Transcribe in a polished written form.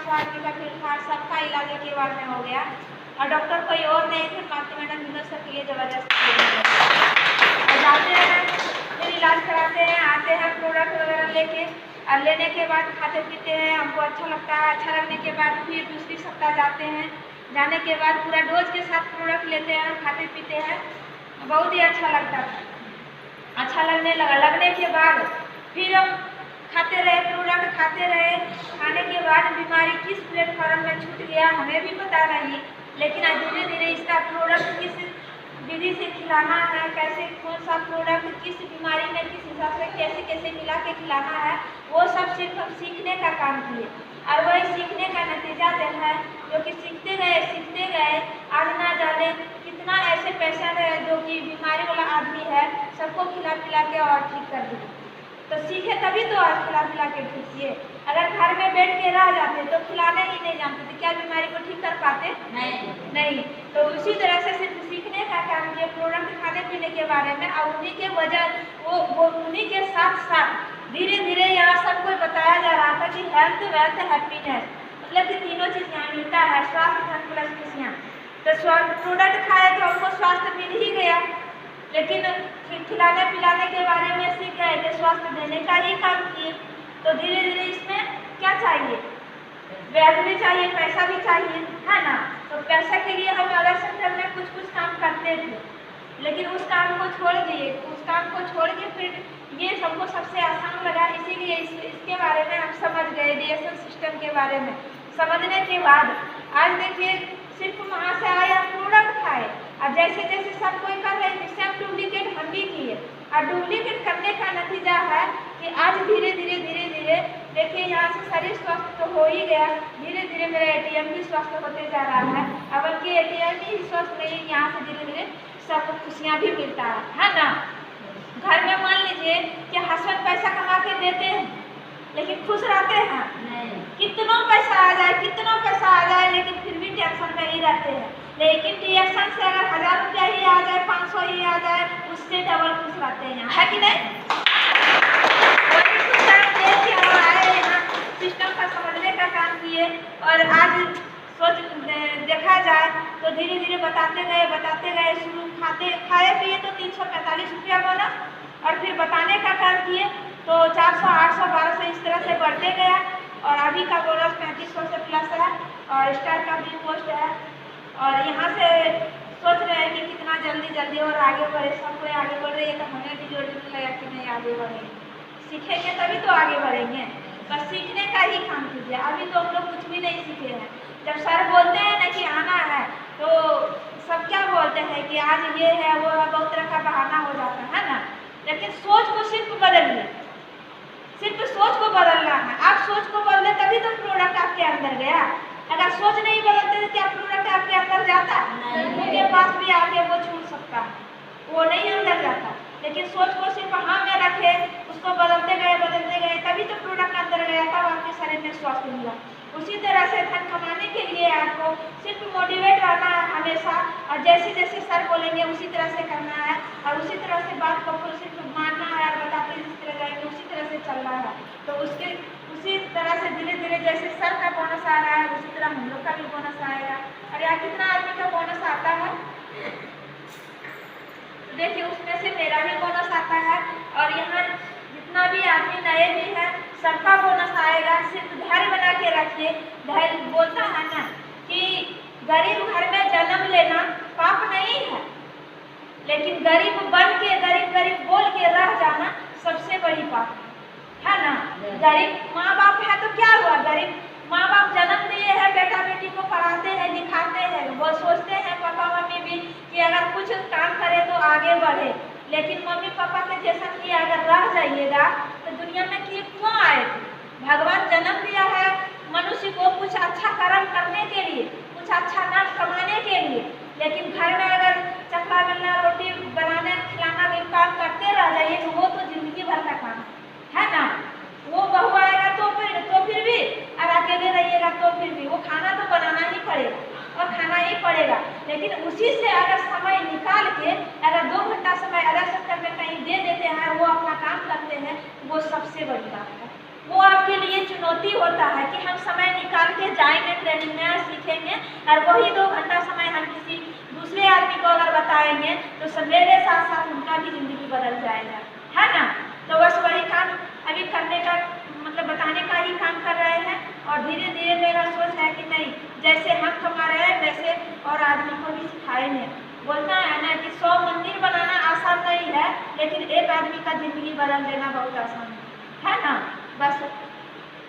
स्वाद का फिर सबका इलाज एक ही बार में हो गया और डॉक्टर कोई और नहीं, फिर मालती मैडम यूनिवर्सिटी के लिए जबरदस्ती जाते हैं, फिर इलाज कराते हैं, आते हैं प्रोडक्ट वगैरह लेके और लेने के बाद खाते पीते हैं, हमको अच्छा लगता है। अच्छा लगने के बाद फिर दूसरी सप्ताह जाते हैं, जाने के बाद पूरा डोज के साथ प्रोडक्ट लेते हैं, खाते पीते हैं, बहुत ही अच्छा लगता है। अच्छा लगने लगा, लगने के बाद फिर हम खाते रहे, प्रोडक्ट खाते रहे। खाने के बाद बीमारी किस प्लेटफॉर्म में छूट गया हमें भी पता नहीं, लेकिन आज धीरे धीरे इसका प्रोडक्ट किस विधि से खिलाना है, कैसे कौन सा प्रोडक्ट किस बीमारी में किस हिसाब से कैसे कैसे मिला के खिलाना है, वो सब सिर्फ हम सीखने का काम किए और वही सीखने का नतीजा है जो कि सीखते गए आज ना जाने कितना ऐसे पेशेंट है जो कि बीमारी वाला आदमी है, सबको खिला पिला के और ठीक कर दिए। तो सीखे तभी तो आज खिला पिला के ठीक किए। अगर घर में बैठ के रह जाते तो खिलाने ही नहीं जानते तो क्या बीमारी को ठीक कर पाते? नहीं। तो उसी तरह से सिर्फ सीखने का काम किए प्रोडक्ट खाने पीने के बारे में, और उन्हीं के वजह वो उन्हीं के साथ साथ धीरे धीरे यहाँ सबको बताया जा रहा था कि हेल्थ वेल्थ हैप्पीनेस, मतलब कि तीनों चीज़ यहाँ मिलता है, स्वास्थ्य धन प्लस खुशियाँ। तो प्रोडक्ट खाए तो हमको स्वास्थ्य मिल ही गया, लेकिन खिलाने पिलाने के बारे में सीख गए थे, स्वास्थ्य देने का ही काम किए। तो धीरे धीरे इसमें क्या चाहिए? वैध भी चाहिए, पैसा भी चाहिए, है ना। तो पैसा के लिए हम अलग सेक्टर में कुछ काम करते थे, लेकिन उस काम को छोड़ दिए। उस काम को छोड़ के फिर ये सबको सबसे आसान लगा, इसीलिए इसके बारे में हम समझ गए, डीएसएल सिस्टम के बारे में समझने के बाद आज देखिए सिर्फ वहाँ से आया प्रोडक्ट खाए और जैसे जैसे सब कोई कर रहे थे सेम डुप्लीकेट हम भी किए, और डुप्लीकेट करने का नतीजा है कि आज धीरे धीरे देखिए यहाँ से शरीर स्वस्थ तो हो ही गया, धीरे धीरे मेरा एटीएम भी स्वस्थ होते जा रहा है। अब उनकी एटीएम ही स्वस्थ नहीं, यहाँ से धीरे धीरे सबको खुशियाँ भी मिलता है ना। घर में मान लीजिए कि हस्बैंड पैसा कमा के देते हैं लेकिन खुश रहते हैं नहीं। कितना पैसा आ जाए लेकिन फिर भी टेंशन में ही रहते हैं। लेकिन टेंशन से अगर 1000 रुपया ही आ जाए, 500 ही आ जाए, उससे डबल खुश रहते हैं, है कि नहीं? सिस्टम का समझने का काम किए और आज सोच देखा जाए तो धीरे धीरे बताते गए शुरू खाए पिए तो 345 रुपया बना, और फिर बताने का काम किए तो 400, 800, 1200 इस तरह से बढ़ते गया, और अभी का बोनस 3500 से प्लस है और स्टार का भी पोस्ट है। और यहाँ से सोच रहे हैं कि कितना जल्दी और आगे बढ़े, सब कोई आगे बढ़ रही है, तो हमें भी जोड़ने लगा कि नहीं आगे बढ़ेंगे, सीखेंगे तभी तो आगे बढ़ेंगे। बस सीखने का ही काम कीजिए, अभी तो हम लोग कुछ भी नहीं सीखे हैं। जब सर बोलते हैं ना कि आना है तो सब क्या बोलते हैं कि आज ये है वो है, बहुत तरह का बहाना हो जाता है ना। लेकिन सोच को सिर्फ बदलिए, सिर्फ सोच को बदलना है। आप सोच को बदले तभी तो प्रोडक्ट आपके अंदर गया। अगर सोच नहीं बदलते तो क्या प्रोडक्ट आपके अंदर जाता? उनके पास भी आके वो छूट सकता है, वो नहीं अंदर जाता। लेकिन सोच को सिर्फ हाँ में रखे, उसको बदलते गए तभी तो प्रोडक्ट अंदर गया, तब आपके शरीर में स्वास्थ्य मिला। उसी तरह से धन कमाने के लिए आपको सिर्फ मोटिवेट रहना है हमेशा, और जैसे जैसे सर बोलेंगे उसी तरह से करना है, और उसी तरह से बात को सिर्फ मानना है, और बताते जिस तरह जाएंगे उसी तरह से चलना है। तो उसी तरह से धीरे धीरे जैसे सर का बोनस आ रहा है उसी तरह हम लोग का भी बोनस आएगा। और यहाँ कितना आदमी का बोनस आता है तो देखिए उसमें से मेरा भी बोनस आता है, और यहाँ जितना भी आदमी नए भी है सबका बोनस आएगा। सिर्फ धैर्य बना के रखिए। धैर्य बोलता है ना कि गरीब घर में जन्म लेना पाप नहीं है, लेकिन गरीब बन के गरीब बोल के रह जाना सबसे बड़ी पाप है ना। गरीब माँ बाप है तो क्या हुआ, गरीब माँ बाप जन्म दिए हैं, बेटा बेटी को पढ़ाते हैं लिखाते हैं, वो सोचते हैं पापा मम्मी भी कि अगर कुछ काम करे तो आगे बढ़े। लेकिन मम्मी पापा के जैसा कि अगर रह जाइएगा तो दुनिया में क्यों आए थे? भगवान जन्म दिया है मनुष्य को कुछ अच्छा कर्म करने के लिए, कुछ अच्छा नाम कमाने के लिए, लेकिन घर में अगर चकला बेलना रोटी बनाने खिलाना भी काम करते रह जाइए तो वो तो जिंदगी भर का काम है ना। वो बहू आएगा तो फिर भी, और अकेले रहिएगा तो फिर भी वो खाना तो बनाना ही पड़ेगा और खाना ही पड़ेगा। लेकिन उसी से अगर समय निकाल के अगर 2 घंटा समय अलग सेक्टर में कहीं दे देते हैं, वो अपना काम करते हैं, वो सबसे बड़ी बात है। वो आपके लिए चुनौती होता है कि हम समय निकाल के ट्रेनिंग में सीखेंगे और वही 2 घंटा समय हम किसी दूसरे आदमी को अगर बताएंगे तो मेरे साथ साथ उनका भी ज़िंदगी बदल जाएगा, है ना। तो बस वही काम अभी करने का मतलब बताने का ही काम कर रहे हैं और धीरे धीरे मेरा सोच है कि नहीं, जैसे हम कमा रहे हैं वैसे और आदमी को भी सिखाएंगे। बोलना है ना कि 100 मंदिर बनाना आसान नहीं है, लेकिन एक आदमी का ज़िंदगी बदल देना बहुत आसान है ना। बस